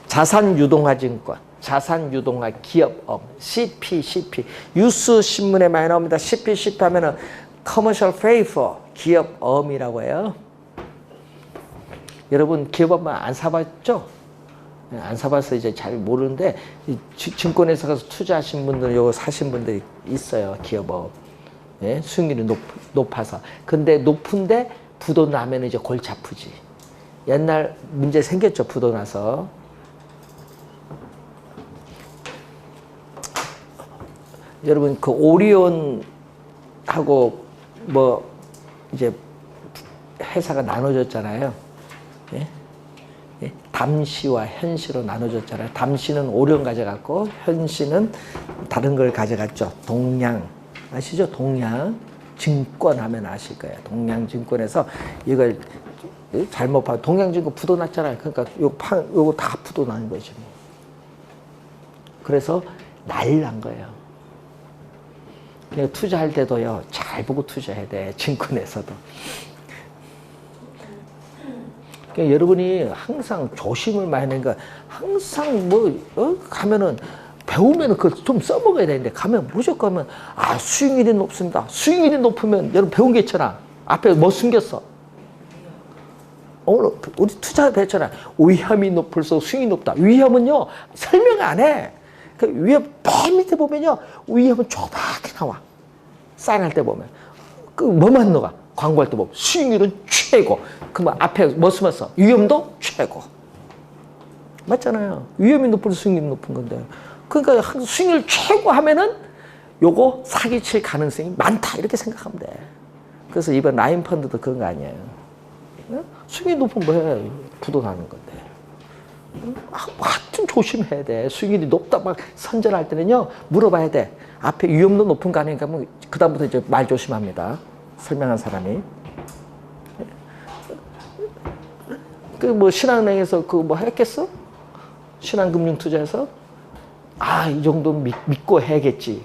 Speaker 1: 자산 유동화 증권, 자산 유동화 기업어음. CP. 뉴스 신문에 많이 나옵니다. CP 하면은 Commercial Paper, 기업어음이라고 해요. 여러분 기업어음 안 사봤죠? 안 사봐서 이제 잘 모르는데 증권회사 가서 투자하신 분들은 요거 사신 분들이 있어요. 기업어음. 예? 수익률이 높아서. 근데 높은데 부도 나면 이제 골치 아프지. 옛날 문제 생겼죠. 부도 나서. 여러분 그 오리온하고 뭐 이제 회사가 나눠졌잖아요. 예? 예? 담시와 현시로 나눠졌잖아요. 담시는 오리온 가져갔고 현시는 다른 걸 가져갔죠. 동양 아시죠? 동양 증권 하면 아실 거예요. 동양 증권에서 이걸 잘못 봐. 동양 증권 부도 났잖아요. 그러니까 요거 다 부도 나는 거죠. 그래서 난리 난 거예요. 그러니까 투자할 때도요, 잘 보고 투자해야 돼. 증권에서도. 그러니까 여러분이 항상 조심을 많이 하는 거, 항상 가면은, 배우면은 그걸 좀 써먹어야 되는데, 가면 무조건 하면, 수익률이 높습니다. 수익률이 높으면, 여러분 배운 게 있잖아. 앞에 뭐 숨겼어? 오늘 우리 투자 배웠잖아. 위험이 높을수록 수익이 높다. 위험은요, 설명 안 해. 그 위험, 맨 밑에 보면요, 위험은 조그맣게 나와. 사인할 때 보면. 그 뭐만 넣어? 광고할 때 보면. 수익률은 최고. 그러면 앞에 뭐 숨었어? 위험도 최고. 맞잖아요. 위험이 높을수록 수익률이 높은 건데. 그러니까 수익률 최고 하면은 요거 사기칠 가능성이 많다. 이렇게 생각하면 돼. 그래서 이번 라인 펀드도 그런 거 아니에요. 수익이 높으면 뭐해? 부도 나는 건데. 하여튼 조심해야 돼. 수익률이 높다 막 선전할 때는요, 물어봐야 돼. 앞에 위험도 높은 거 아닌가 하면, 그다음부터 이제 말 조심합니다. 설명한 사람이. 그 뭐 신한은행에서 그 뭐 했겠어? 신한금융투자에서 이 정도 믿고 해야겠지.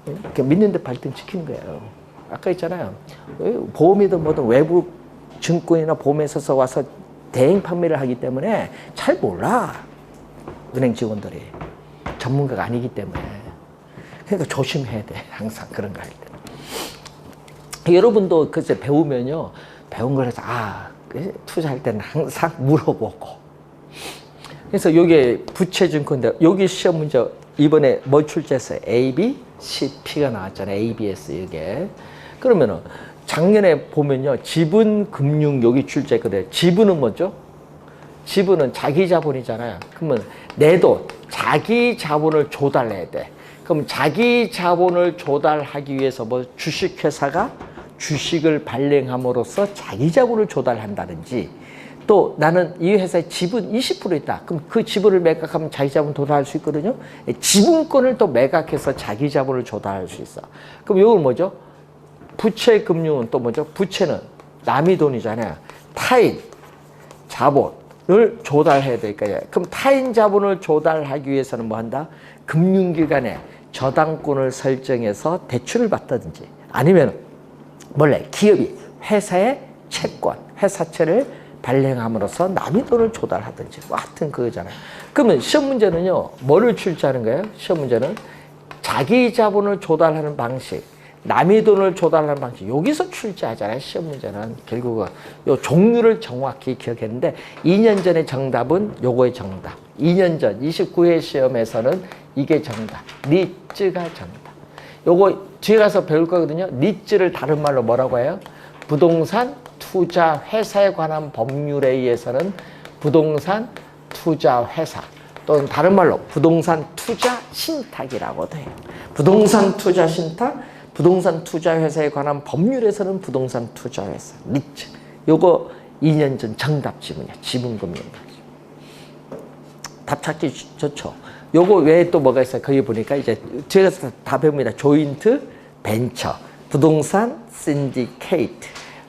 Speaker 1: 이렇게 믿는데 발등시키는 거예요. 아까 있잖아요. 보험이든 뭐든 외부 증권이나 보험회사에서 와서 대행 판매를 하기 때문에 잘 몰라. 은행 직원들이. 전문가가 아니기 때문에. 그러니까 조심해야 돼. 항상 그런 거 할 때. 여러분도 글쎄 배우면요. 배운 걸 해서 투자할 때는 항상 물어보고. 그래서 요게 부채증권인데 여기 시험 문제 이번에 뭐 출제했어요? A, B, C, P가 나왔잖아요. ABS 이게. 그러면은 작년에 보면요. 지분금융 여기 출제했거든요. 지분은 뭐죠? 지분은 자기 자본이잖아요. 그러면 내 돈, 자기 자본을 조달해야 돼. 그럼 자기 자본을 조달하기 위해서 뭐 주식회사가 주식을 발행함으로써 자기 자본을 조달한다든지 또 나는 이 회사에 지분 20% 있다. 그럼 그 지분을 매각하면 자기 자본 조달할 수 있거든요. 지분권을 또 매각해서 자기 자본을 조달할 수 있어. 그럼 이건 뭐죠? 부채 금융은 또 뭐죠? 부채는 남의 돈이잖아요. 타인 자본을 조달해야 되니까요. 그럼 타인 자본을 조달하기 위해서는 뭐 한다? 금융기관에 저당권을 설정해서 대출을 받다든지 아니면 원래 기업이 회사의 채권, 회사채를 발행함으로써 남의 돈을 조달하든지 뭐 하여튼 그거잖아요. 그러면 시험 문제는요. 뭐를 출제하는 거예요? 시험 문제는 자기 자본을 조달하는 방식, 남의 돈을 조달하는 방식 여기서 출제하잖아요. 시험 문제는 결국은 요 종류를 정확히 기억했는데 2년 전의 정답은 요거의 정답. 2년 전 29회 시험에서는 이게 정답. 니츠가 정답. 요거 뒤에 가서 배울 거거든요. 니츠를 다른 말로 뭐라고 해요? 부동산 투자 회사에 관한 법률에 의해서는 부동산 투자 회사 또는 다른 말로 부동산 투자 신탁이라고도 해요. 부동산 투자 신탁, 부동산 투자 회사에 관한 법률에서는 부동산 투자 회사. 니츠. 요거 2년 전 정답 지문이야. 지분금융. 답 찾기 좋죠. 요거 외에 또 뭐가 있어요? 거기 보니까 이제 제가 다 배웁니다. 조인트 벤처, 부동산 신디케이트,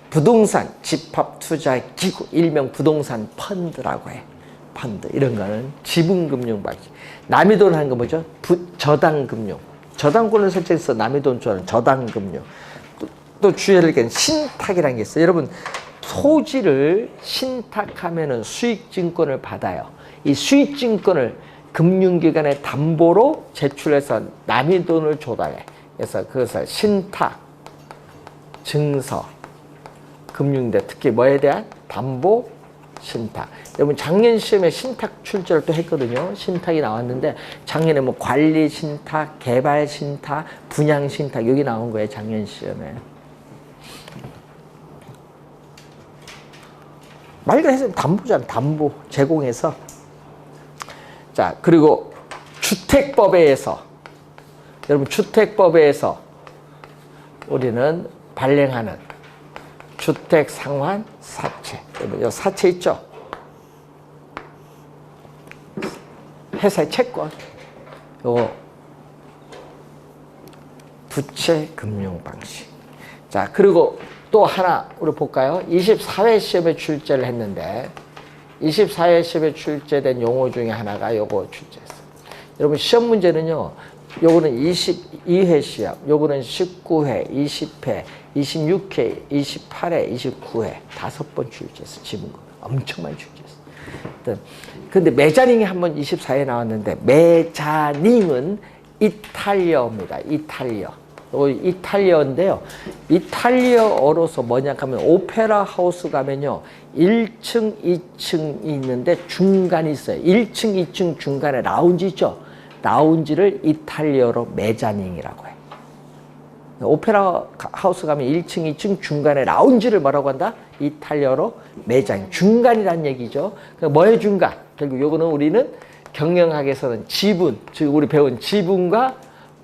Speaker 1: 부동산 집합투자기구, 일명 부동산 펀드라고 해. 펀드 이런 거는 지분금융 방식. 남의 돈 하는 거 뭐죠? 저당금융. 저당권을 설정해서 남의 돈 주는 저당금융. 또 주의할 게 신탁이라는 게 있어요. 여러분 토지를 신탁하면은 수익증권을 받아요. 이 수익증권을 금융기관에 담보로 제출해서 남의 돈을 조달해. 그래서 그것을 신탁, 증서, 금융대 특히 뭐에 대한 담보, 신탁. 여러분 작년 시험에 신탁 출제를 또 했거든요. 신탁이 나왔는데 작년에 뭐 관리 신탁, 개발 신탁, 분양 신탁 여기 나온 거예요. 작년 시험에. 말 그대로 해서 담보잖아. 담보 제공해서. 자, 그리고 주택법에 의해서 여러분 주택법에 의해서 우리는 발행하는 주택 상환 사채. 여러분 이 사채 있죠? 회사의 채권. 요거 부채 금융 방식. 자, 그리고 또 하나 우리 볼까요? 24회 시험에 출제를 했는데 24회 시험에 출제된 용어 중에 하나가 요거 출제했어요. 여러분 시험 문제는요. 요거는 22회 시험, 요거는 19회, 20회, 26회, 28회, 29회 5번 출제했어요. 지문금 엄청 많이 출제했어요. 근데 메자닝이 한번 24회 나왔는데 메자닝은 이탈리아어입니다. 이탈리아. 이탈리아인데요. 이탈리아어로서 뭐냐 하면 오페라 하우스 가면요. 1층, 2층이 있는데 중간이 있어요. 1층, 2층 중간에 라운지 있죠. 라운지를 이탈리아어로 메자닝이라고 해요. 오페라 하우스 가면 1층, 2층 중간에 라운지를 뭐라고 한다? 이탈리아어로 메자닝. 중간이란 얘기죠. 뭐의 중간? 결국 요거는 우리는 경영학에서는 지분, 즉 우리 배운 지분과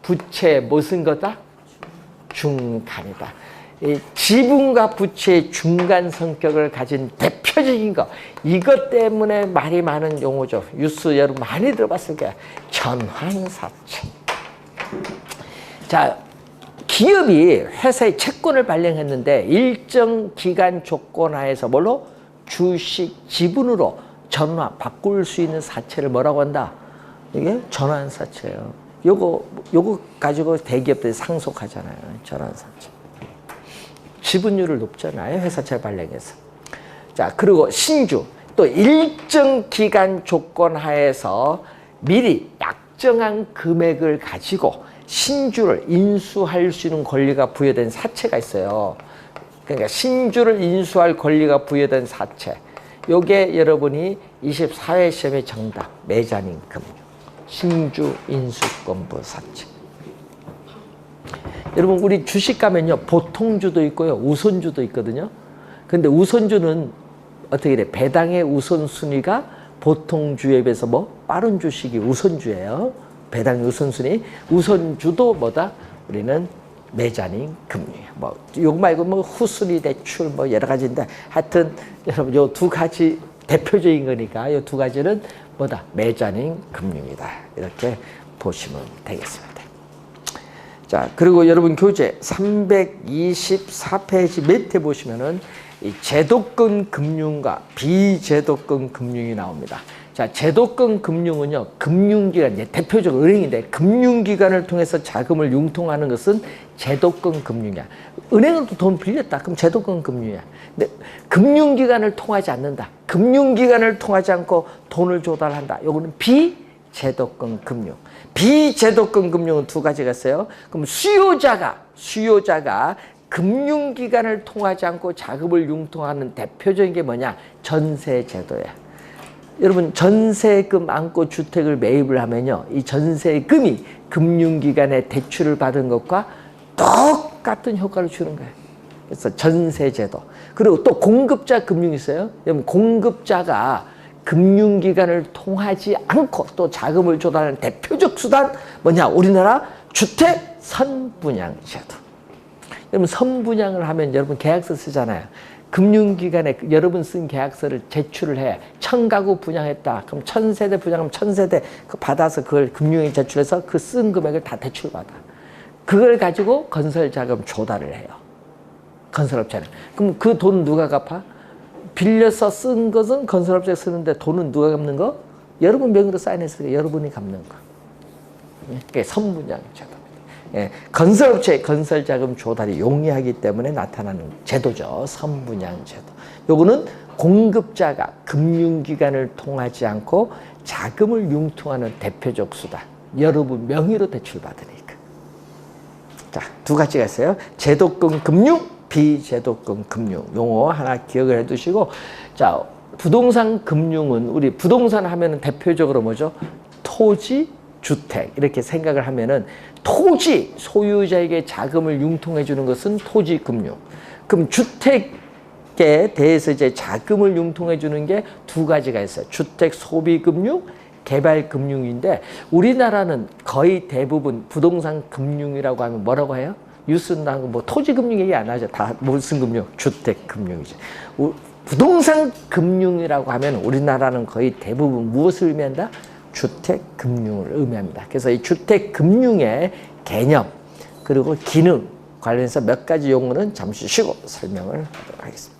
Speaker 1: 부채의 무슨 거다? 중간이다. 이 지분과 부채의 중간 성격을 가진 대표적인 거. 이것 때문에 말이 많은 용어죠. 뉴스 여러분 많이 들어봤을 거야. 전환사채. 자, 기업이 회사에 채권을 발행했는데 일정 기간 조건 하에서 뭘로? 주식 지분으로 전화, 바꿀 수 있는 사채를 뭐라고 한다? 이게 전환사채예요. 요거 가지고 대기업들이 상속하잖아요. 전환사채. 지분율을 높잖아요. 회사채 발행해서. 자, 그리고 신주. 또 일정 기간 조건 하에서 미리 약정한 금액을 가지고 신주를 인수할 수 있는 권리가 부여된 사채가 있어요. 그러니까 신주를 인수할 권리가 부여된 사채. 요게 여러분이 24회 시험의 정답. 매자님 금융. 신주 인수권부 사채. 여러분 우리 주식 가면요. 보통주도 있고요. 우선주도 있거든요. 근데 우선주는 어떻게 돼? 배당의 우선순위가 보통주에 비해서 빠른 주식이 우선주예요. 배당의 우선순위. 우선주도 뭐다? 우리는 매자님 금융이에요. 요거 말고 후순위 대출 여러 가지인데 하여튼 여러분 요 두 가지 대표적인 거니까 요 두 가지는 뭐다? 매자님 금융이다. 이렇게 보시면 되겠습니다. 자, 그리고 여러분 교재 324페이지 밑에 보시면은 이 제도권 금융과 비제도권 금융이 나옵니다. 자, 제도권 금융은요, 금융기관, 대표적으로 은행인데, 금융기관을 통해서 자금을 융통하는 것은 제도권 금융이야. 은행은 또 돈 빌렸다. 그럼 제도권 금융이야. 근데 금융기관을 통하지 않는다. 금융기관을 통하지 않고 돈을 조달한다. 요거는 비제도권 금융. 비제도권 금융은 두 가지가 있어요. 그럼 수요자가 금융기관을 통하지 않고 자금을 융통하는 대표적인 게 뭐냐? 전세제도야. 여러분 전세금 안고 주택을 매입을 하면요. 이 전세금이 금융기관에 대출을 받은 것과 똑같은 효과를 주는 거예요. 그래서 전세제도. 그리고 또 공급자 금융이 있어요. 여러분 공급자가 금융기관을 통하지 않고 또 자금을 조달하는 대표적 수단 뭐냐? 우리나라 주택 선분양제도. 여러분 선분양을 하면 여러분 계약서 쓰잖아요. 금융기관에 여러분 쓴 계약서를 제출을 해. 1000가구 분양했다. 그럼 1000세대 분양하면 1000세대 받아서 그걸 금융에 제출해서 그 쓴 금액을 다 대출받아. 그걸 가지고 건설자금 조달을 해요. 건설업체는. 그럼 그 돈 누가 갚아? 빌려서 쓴 것은 건설업체가 쓰는데 돈은 누가 갚는 거? 여러분 명의로 사인했으니까 여러분이 갚는 거. 그게 선분양제도입니다. 예, 건설업체의 건설자금 조달이 용이하기 때문에 나타나는 제도죠. 선분양제도. 요거는 공급자가 금융기관을 통하지 않고 자금을 융통하는 대표적 수단. 여러분 명의로 대출받으니까. 자, 두 가지가 있어요. 제도권 금융, 비제도권 금융. 용어 하나 기억을 해두시고, 자, 부동산 금융은 우리 부동산 하면은 대표적으로 뭐죠? 토지, 주택 이렇게 생각을 하면은 토지 소유자에게 자금을 융통해 주는 것은 토지 금융. 그럼 주택에 대해서 이제 자금을 융통해 주는 게 두 가지가 있어요. 주택 소비 금융, 개발 금융인데 우리나라는 거의 대부분 부동산 금융이라고 하면 뭐라고 해요? 뉴스 나고 토지 금융 얘기 안 하죠. 다 무슨 금융? 주택 금융이죠. 부동산 금융이라고 하면 우리나라는 거의 대부분 무엇을 의미한다? 주택금융을 의미합니다. 그래서 이 주택금융의 개념 그리고 기능 관련해서 몇 가지 용어는 잠시 쉬고 설명을 하도록 하겠습니다.